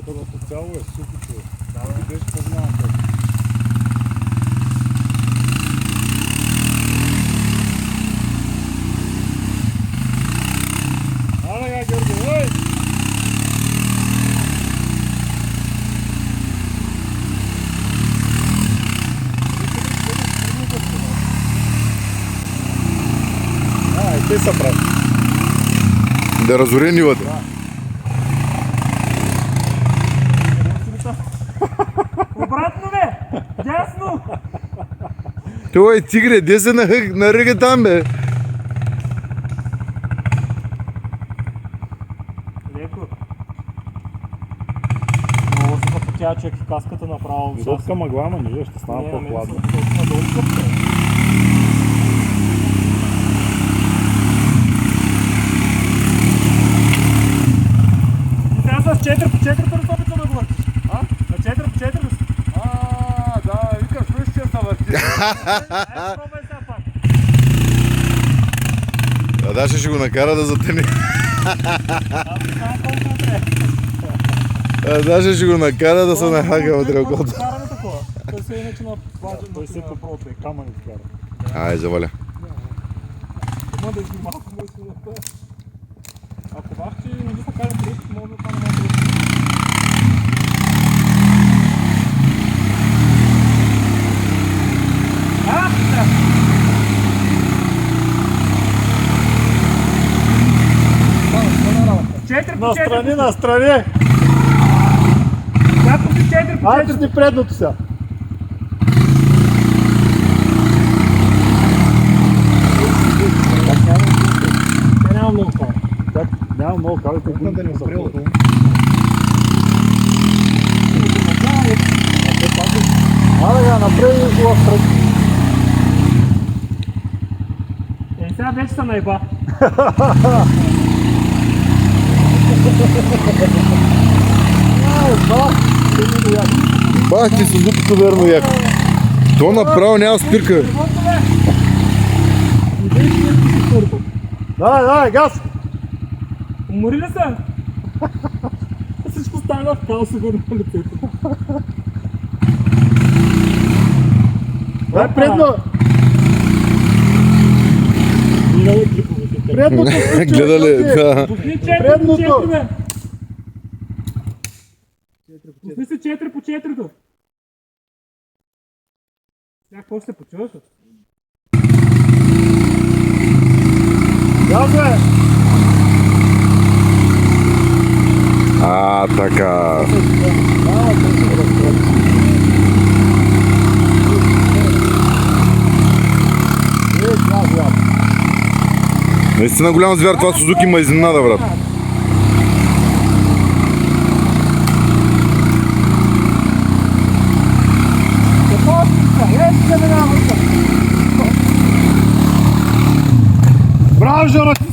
Като цяло е супер човек. Ти беше познаван това. Ага, Георги, ой! И те са прави. Да разори нивата. Обратно бе! Дясно! Той тигре, де се на ръга там бе? Леко. Много се запотя човек и каската направо. Висотка мъгла, ама не, ще стана по-хладно. С 4 по 4 да опитва да го въртиш. А? На 4 по 4 да си. Да, викаш, виж, че се върти. Пробай сега пак. А Даша ще го накара да затъне. Само колко трябва. А Даша ще го накара да се нахага от ръкото. Караме такова. Той се иначе на плажен. Той се по-просто е камъни вкара. Ай, заваля. Ма да изми малко му си на това. Ако бах, че не ви са карали тръпки, може да стане малко тръпки. Настрани, настрани! Някакво си 4 по 4. Айде сни предното сега. Няма много кара. Так, няма много калите, които да не са прилото. Абе, я направи го в тръг. Сега вече съм наеба. Бах ти Сузукито верно яко. То направо няма спирка. Давай, газ! Умори ли се? Всичко стана в као сигурно на лицето. Дай предно! Много клиповете. Предното! Гледали, да. Пусни 4 по Предното! 4, бе! Пусни се 4 по 4-то. Сега какво ще се почуваш? Газ, бе! А, така. Наистина голям звяр, това Сузуки ма изненада, брат. Браво, Жора, ти